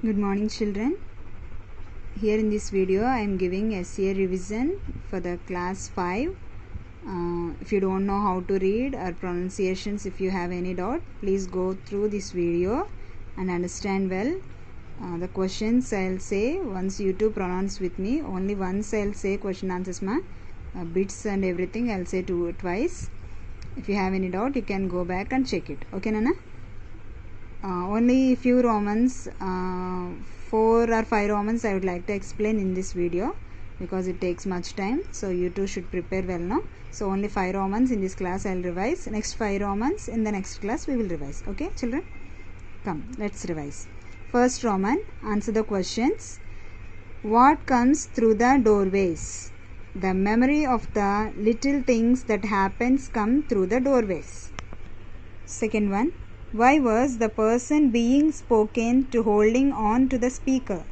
Good morning, children. Here in this video I am giving SCA revision for the class 5. If you don't know how to read or pronunciations, if you have any doubt, please go through this video and understand well. The questions I'll say once you two pronounce with me. Only once I'll say question answers bits and everything I'll say twice. If you have any doubt, you can go back and check it. Okay, Nana? Only few Romans, 4 or 5 Romans I would like to explain in this video because it takes much time. So you two should prepare well now. So only 5 Romans in this class I will revise. Next 5 Romans in the next class we will revise. Okay, children? Come, let's revise. First Roman, answer the questions. What comes through the doorways? The memory of the little things that happens come through the doorways. Second one, why was the person being spoken to holding on to the speaker?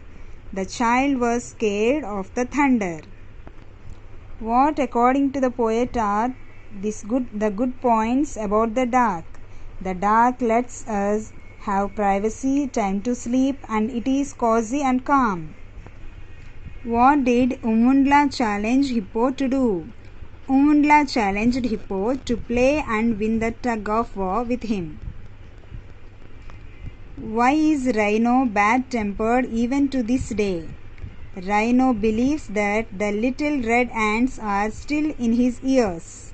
The child was scared of the thunder. What, according to the poet, are the good points about the dark? The dark lets us have privacy, time to sleep, and it is cozy and calm. What did Umundla challenge Hippo to do? Umundla challenged Hippo to play and win the tug of war with him. Why is Rhino bad-tempered even to this day? Rhino believes that the little red ants are still in his ears.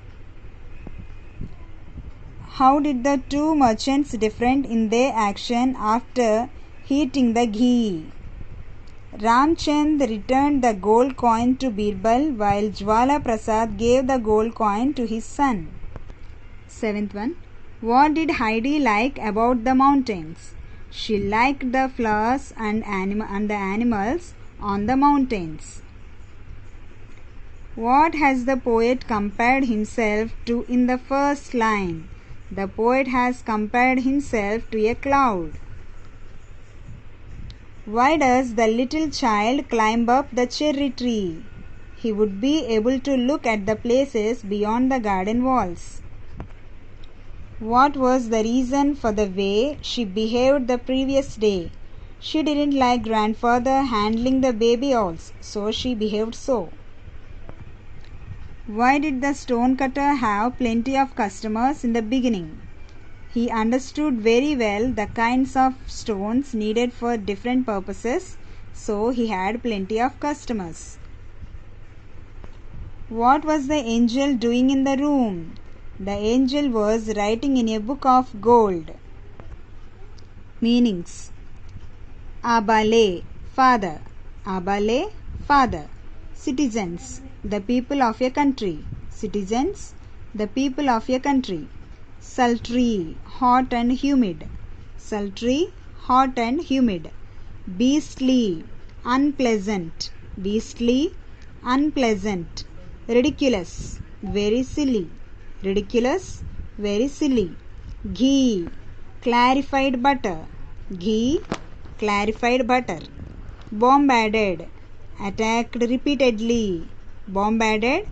How did the two merchants differ in their action after heating the ghee? Ramchand returned the gold coin to Birbal while Jwala Prasad gave the gold coin to his son. Seventh one. What did Heidi like about the mountains? She liked the flowers and the animals on the mountains. What has the poet compared himself to in the first line? The poet has compared himself to a cloud. Why does the little child climb up the cherry tree? He would be able to look at the places beyond the garden walls. What was the reason for the way she behaved the previous day? She didn't like grandfather handling the baby owls, so she behaved so. Why did the stonecutter have plenty of customers in the beginning? He understood very well the kinds of stones needed for different purposes, so he had plenty of customers. What was the angel doing in the room? The angel was writing in a book of gold. Meanings. Abale, father. Abale, father. Citizens, the people of a country. Citizens, the people of a country. Sultry, hot and humid. Sultry, hot and humid. Beastly, unpleasant. Beastly, unpleasant. Ridiculous, very silly. Ridiculous, very silly. Ghee, clarified butter. Ghee, clarified butter. Bombarded, attacked repeatedly. Bombarded,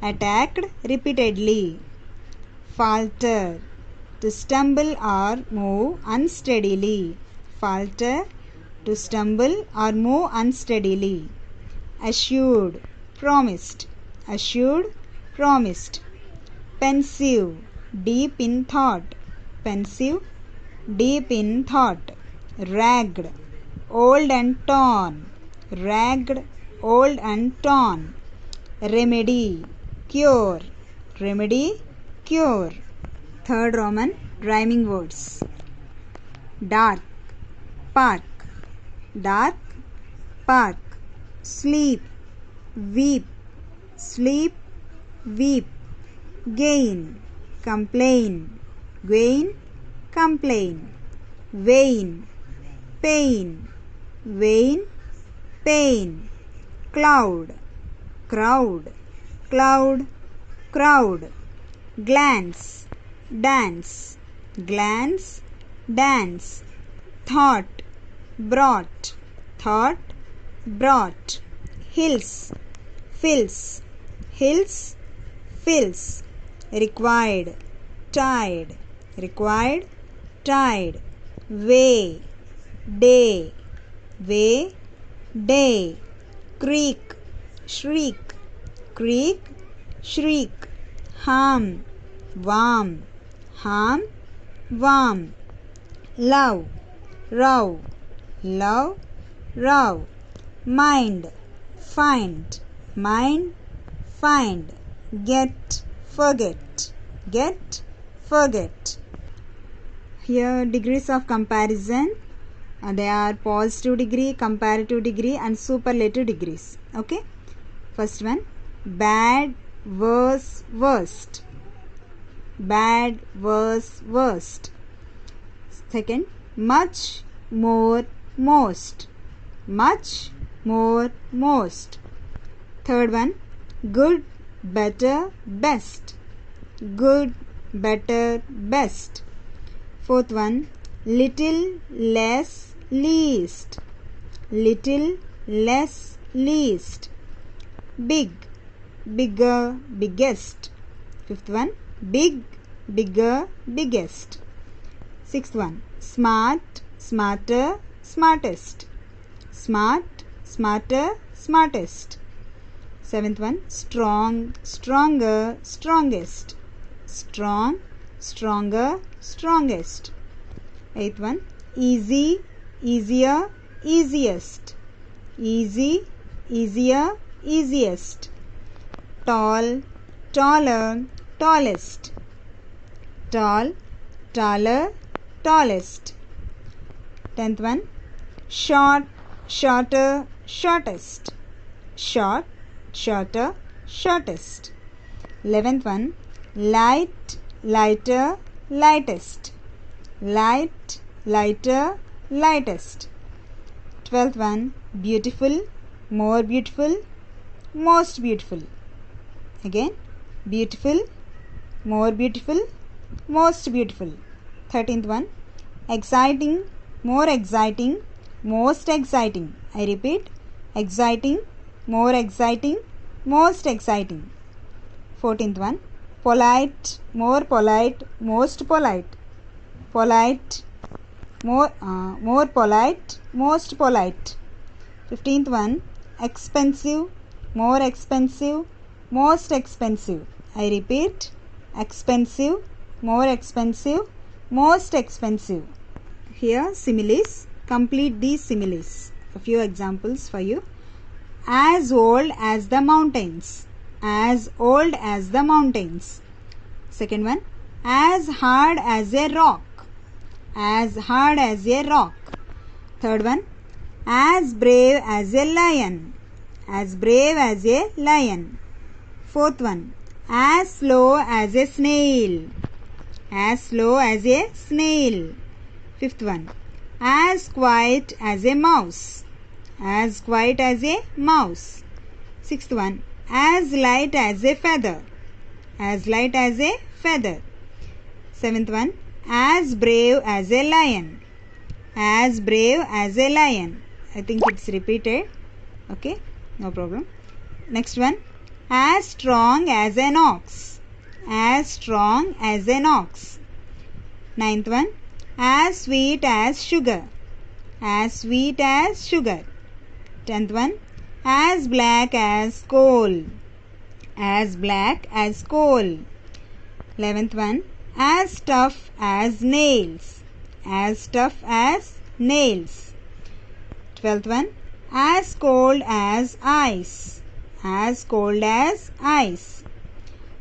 attacked repeatedly. Falter, to stumble or move unsteadily. Falter, to stumble or move unsteadily. Assured, promised. Assured, promised. Pensive, deep in thought. Pensive, deep in thought. Ragged, old and torn. Ragged, old and torn. Remedy, cure. Remedy, cure. Third Roman, rhyming words. Dark, park. Dark, park. Sleep, weep. Sleep, weep. Gain, complain. Gain, complain. Vain, pain. Vain, pain. Cloud, crowd. Cloud, crowd. Glance, dance. Glance, dance. Thought, brought. Thought, brought. Hills, fills. Hills, fills. Required, tied. Required, tied. Way, day. way, day. Creak, shriek, creak, shriek. Harm, warm, harm, warm. Love, row, love, row. Mind, find, mind, find. Get, forget, get, forget. Here degrees of comparison. They are positive degree, comparative degree and superlative degrees. Okay. First one, bad, worse, worst. Bad, worse, worst. Second, much, more, most. Much, more, most. Third one, good, better, best. Good, better, best. Fourth one, little, less, least. Little, less, least. Big, bigger, biggest. Fifth one, big, bigger, biggest. Sixth one, smart, smarter, smartest. Smart, smarter, smartest. Seventh one, strong, stronger, strongest. Strong, stronger, strongest. Eighth one, easy, easier, easiest. Easy, easier, easiest. Tall, taller, tallest. Tall, taller, tallest. Tenth one, short, shorter, shortest. Short, shorter, shortest. 11th one, light, lighter, lightest. Light, lighter, lightest. 12th one, beautiful, more beautiful, most beautiful. Again, beautiful, more beautiful, most beautiful. 13th one, exciting, more exciting, most exciting. I repeat, exciting, more exciting, most exciting. 14th one, polite, more polite, most polite. Polite, more polite, most polite. 15th one, expensive, more expensive, most expensive. I repeat, expensive, more expensive, most expensive. Here similes. Complete these similes. A few examples for you. As old as the mountains. As old as the mountains. Second one, as hard as a rock. As hard as a rock. Third one, as brave as a lion. As brave as a lion. Fourth one, as slow as a snail. As slow as a snail. Fifth one, as quiet as a mouse. As quiet as a mouse. Sixth one, as light as a feather. As light as a feather. Seventh one, as brave as a lion. As brave as a lion. I think it's repeated. Okay, no problem. Next one, as strong as an ox. As strong as an ox. Ninth one, as sweet as sugar. As sweet as sugar. 10th one, as black as coal. As black as coal. 11th one, as tough as nails. As tough as nails. 12th one, as cold as ice. As cold as ice.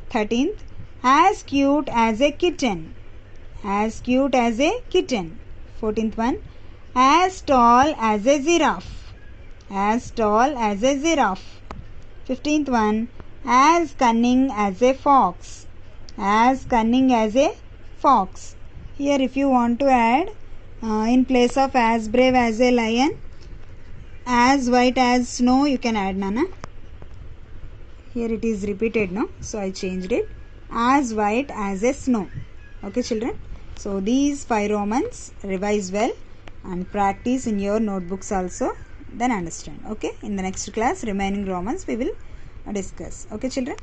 13th, as cute as a kitten. As cute as a kitten. 14th one, as tall as a giraffe. As tall as a giraffe. 15th one, as cunning as a fox. As cunning as a fox. Here if you want to add in place of as brave as a lion, as white as snow, you can add Nana. Here it is repeated, no? So I changed it. As white as a snow. Okay children. So these 5 Romans revise well and practice in your notebooks also. Then understand. Okay. In the next class remaining Romans we will discuss. Okay children.